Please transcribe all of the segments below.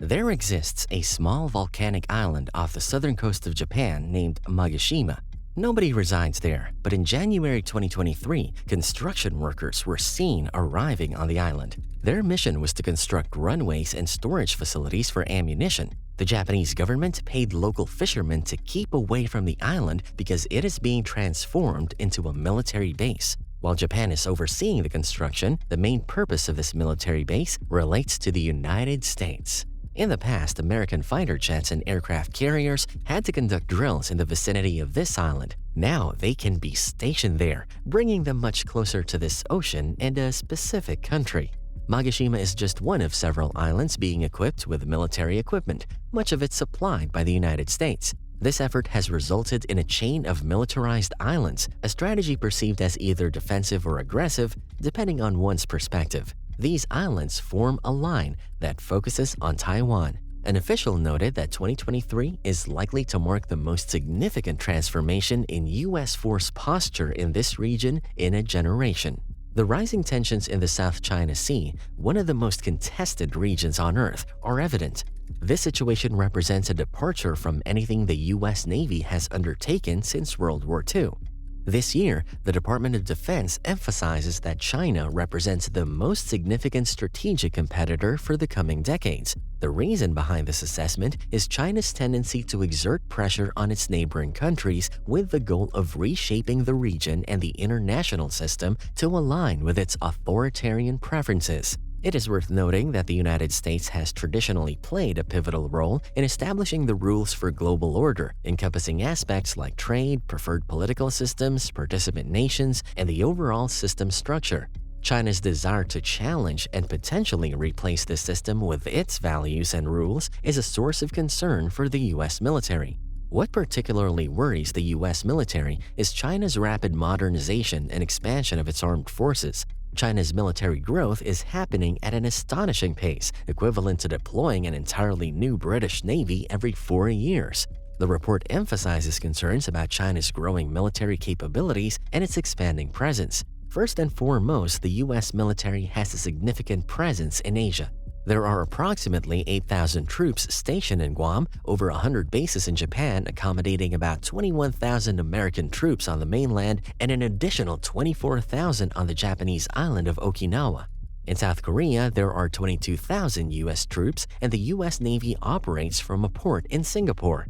There exists a small volcanic island off the southern coast of Japan named Magashima. Nobody resides there, but in January 2023, construction workers were seen arriving on the island. Their mission was to construct runways and storage facilities for ammunition. The Japanese government paid local fishermen to keep away from the island because it is being transformed into a military base. While Japan is overseeing the construction, the main purpose of this military base relates to the United States. In the past, American fighter jets and aircraft carriers had to conduct drills in the vicinity of this island. Now they can be stationed there, bringing them much closer to this ocean and a specific country. Magashima is just one of several islands being equipped with military equipment, much of it supplied by the United States. This effort has resulted in a chain of militarized islands, a strategy perceived as either defensive or aggressive, depending on one's perspective. These islands form a line that focuses on Taiwan. An official noted that 2023 is likely to mark the most significant transformation in U.S. force posture in this region in a generation. The rising tensions in the South China Sea, one of the most contested regions on Earth, are evident. This situation represents a departure from anything the U.S. Navy has undertaken since World War II. This year, the Department of Defense emphasizes that China represents the most significant strategic competitor for the coming decades. The reason behind this assessment is China's tendency to exert pressure on its neighboring countries with the goal of reshaping the region and the international system to align with its authoritarian preferences. It is worth noting that the United States has traditionally played a pivotal role in establishing the rules for global order, encompassing aspects like trade, preferred political systems, participant nations, and the overall system structure. China's desire to challenge and potentially replace this system with its values and rules is a source of concern for the U.S. military. What particularly worries the U.S. military is China's rapid modernization and expansion of its armed forces. China's military growth is happening at an astonishing pace, equivalent to deploying an entirely new British Navy every 4 years. The report emphasizes concerns about China's growing military capabilities and its expanding presence. First and foremost, the U.S. military has a significant presence in Asia. There are approximately 8,000 troops stationed in Guam, over 100 bases in Japan accommodating about 21,000 American troops on the mainland, and an additional 24,000 on the Japanese island of Okinawa. In South Korea, there are 22,000 U.S. troops, and the U.S. Navy operates from a port in Singapore.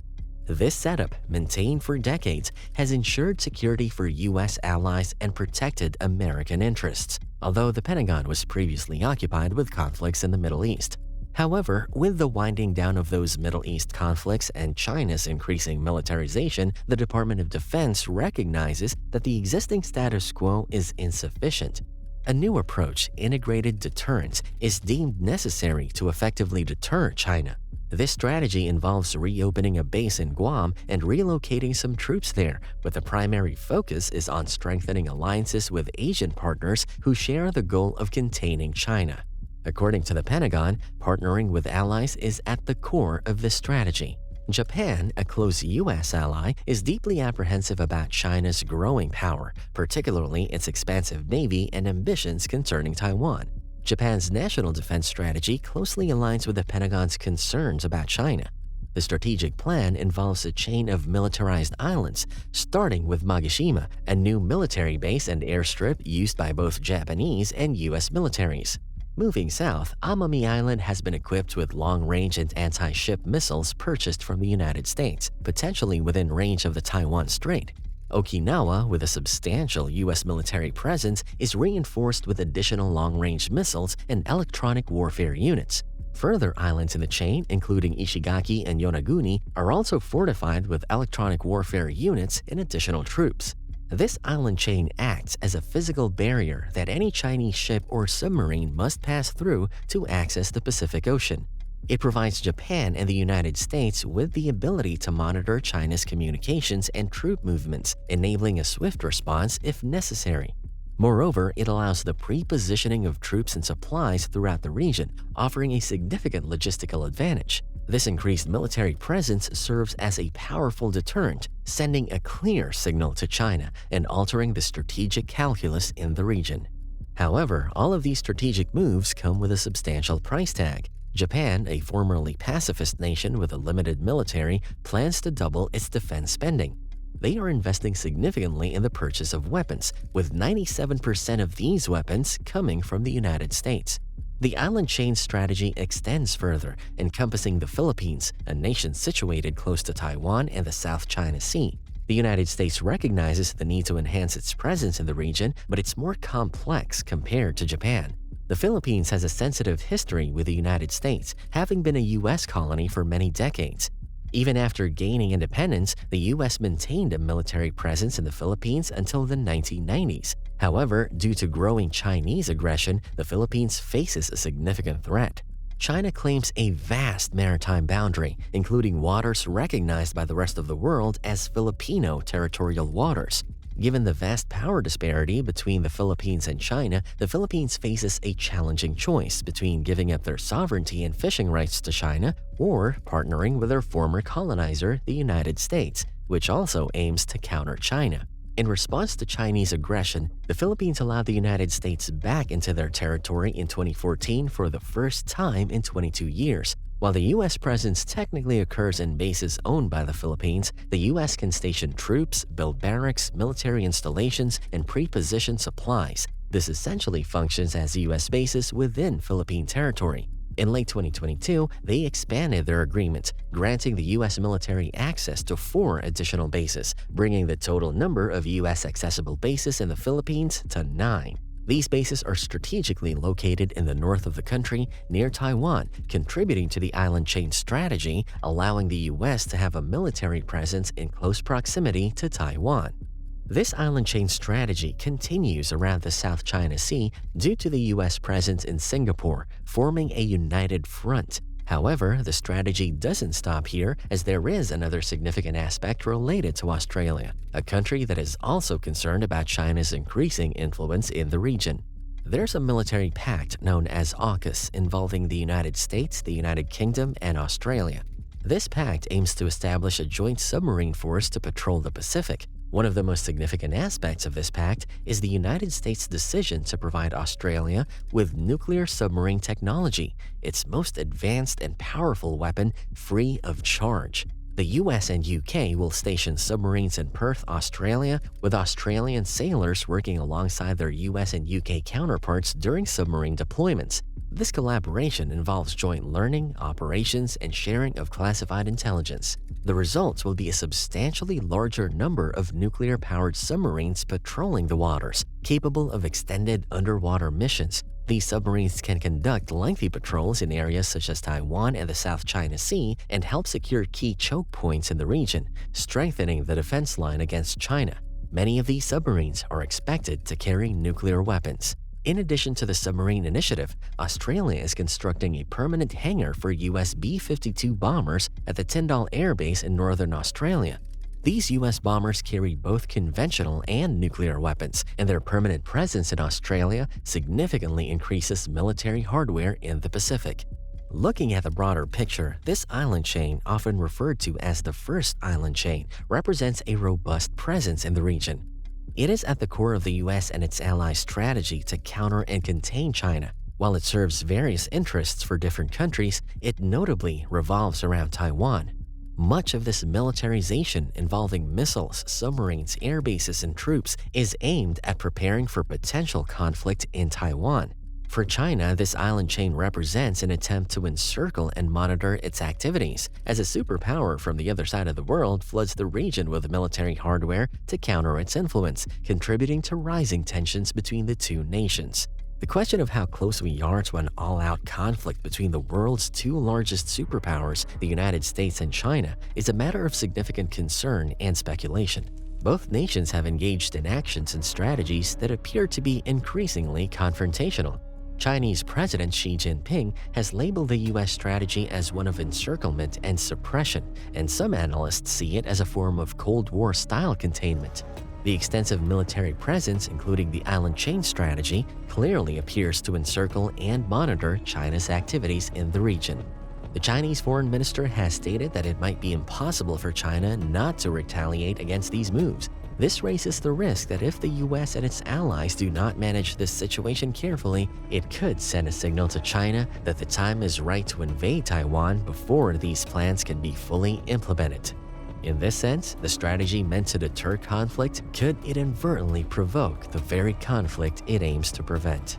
This setup, maintained for decades, has ensured security for U.S. allies and protected American interests, although the Pentagon was previously occupied with conflicts in the Middle East. However, with the winding down of those Middle East conflicts and China's increasing militarization, the Department of Defense recognizes that the existing status quo is insufficient. A new approach, integrated deterrence, is deemed necessary to effectively deter China. This strategy involves reopening a base in Guam and relocating some troops there, but the primary focus is on strengthening alliances with Asian partners who share the goal of containing China. According to the Pentagon, partnering with allies is at the core of this strategy. Japan, a close U.S. ally, is deeply apprehensive about China's growing power, particularly its expansive navy and ambitions concerning Taiwan. Japan's national defense strategy closely aligns with the Pentagon's concerns about China. The strategic plan involves a chain of militarized islands, starting with Magashima, a new military base and airstrip used by both Japanese and U.S. militaries. Moving south, Amami Island has been equipped with long-range and anti-ship missiles purchased from the United States, potentially within range of the Taiwan Strait. Okinawa, with a substantial U.S. military presence, is reinforced with additional long-range missiles and electronic warfare units. Further islands in the chain, including Ishigaki and Yonaguni, are also fortified with electronic warfare units and additional troops. This island chain acts as a physical barrier that any Chinese ship or submarine must pass through to access the Pacific Ocean. It provides Japan and the United States with the ability to monitor China's communications and troop movements, enabling a swift response if necessary. Moreover, it allows the pre-positioning of troops and supplies throughout the region, offering a significant logistical advantage. This increased military presence serves as a powerful deterrent, sending a clear signal to China and altering the strategic calculus in the region. However, all of these strategic moves come with a substantial price tag. Japan, a formerly pacifist nation with a limited military, plans to double its defense spending. They are investing significantly in the purchase of weapons, with 97% of these weapons coming from the United States. The island chain strategy extends further, encompassing the Philippines, a nation situated close to Taiwan and the South China Sea. The United States recognizes the need to enhance its presence in the region, but it's more complex compared to Japan. The Philippines has a sensitive history with the United States, having been a U.S. colony for many decades. Even after gaining independence, the U.S. maintained a military presence in the Philippines until the 1990s. However, due to growing Chinese aggression, the Philippines faces a significant threat. China claims a vast maritime boundary, including waters recognized by the rest of the world as Filipino territorial waters. Given the vast power disparity between the Philippines and China, the Philippines faces a challenging choice between giving up their sovereignty and fishing rights to China or partnering with their former colonizer, the United States, which also aims to counter China. In response to Chinese aggression, the Philippines allowed the United States back into their territory in 2014 for the first time in 22 years. While the U.S. presence technically occurs in bases owned by the Philippines, the U.S. can station troops, build barracks, military installations, and pre-position supplies. This essentially functions as U.S. bases within Philippine territory. In late 2022, they expanded their agreement, granting the U.S. military access to 4 additional bases, bringing the total number of U.S. accessible bases in the Philippines to 9. These bases are strategically located in the north of the country, near Taiwan, contributing to the island chain strategy, allowing the U.S. to have a military presence in close proximity to Taiwan. This island chain strategy continues around the South China Sea due to the U.S. presence in Singapore, forming a united front. However, the strategy doesn't stop here, as there is another significant aspect related to Australia, a country that is also concerned about China's increasing influence in the region. There's a military pact known as Aukus involving the United States, the United Kingdom, and Australia. This pact aims to establish a joint submarine force to patrol the Pacific. One of the most significant aspects of this pact is the United States' decision to provide Australia with nuclear submarine technology, its most advanced and powerful weapon, free of charge. The US and UK will station submarines in Perth, Australia, with Australian sailors working alongside their US and UK counterparts during submarine deployments. This collaboration involves joint learning, operations, and sharing of classified intelligence. The results will be a substantially larger number of nuclear-powered submarines patrolling the waters, capable of extended underwater missions. These submarines can conduct lengthy patrols in areas such as Taiwan and the South China Sea and help secure key choke points in the region, strengthening the defense line against China. Many of these submarines are expected to carry nuclear weapons. In addition to the submarine initiative, Australia is constructing a permanent hangar for US B-52 bombers at the Tyndall Air Base in northern Australia. These US bombers carry both conventional and nuclear weapons, and their permanent presence in Australia significantly increases military hardware in the Pacific. Looking at the broader picture, this island chain, often referred to as the First Island Chain, represents a robust presence in the region. It is at the core of the U.S. and its allies' strategy to counter and contain China. While it serves various interests for different countries, it notably revolves around Taiwan. Much of this militarization involving missiles, submarines, air bases, and troops is aimed at preparing for potential conflict in Taiwan. For China, this island chain represents an attempt to encircle and monitor its activities, as a superpower from the other side of the world floods the region with military hardware to counter its influence, contributing to rising tensions between the two nations. The question of how close we are to an all-out conflict between the world's 2 largest superpowers, the United States and China, is a matter of significant concern and speculation. Both nations have engaged in actions and strategies that appear to be increasingly confrontational. Chinese President Xi Jinping has labeled the U.S. strategy as one of encirclement and suppression, and some analysts see it as a form of Cold War-style containment. The extensive military presence, including the island chain strategy, clearly appears to encircle and monitor China's activities in the region. The Chinese foreign minister has stated that it might be impossible for China not to retaliate against these moves. This raises the risk that if the US and its allies do not manage this situation carefully, it could send a signal to China that the time is right to invade Taiwan before these plans can be fully implemented. In this sense, the strategy meant to deter conflict could inadvertently provoke the very conflict it aims to prevent.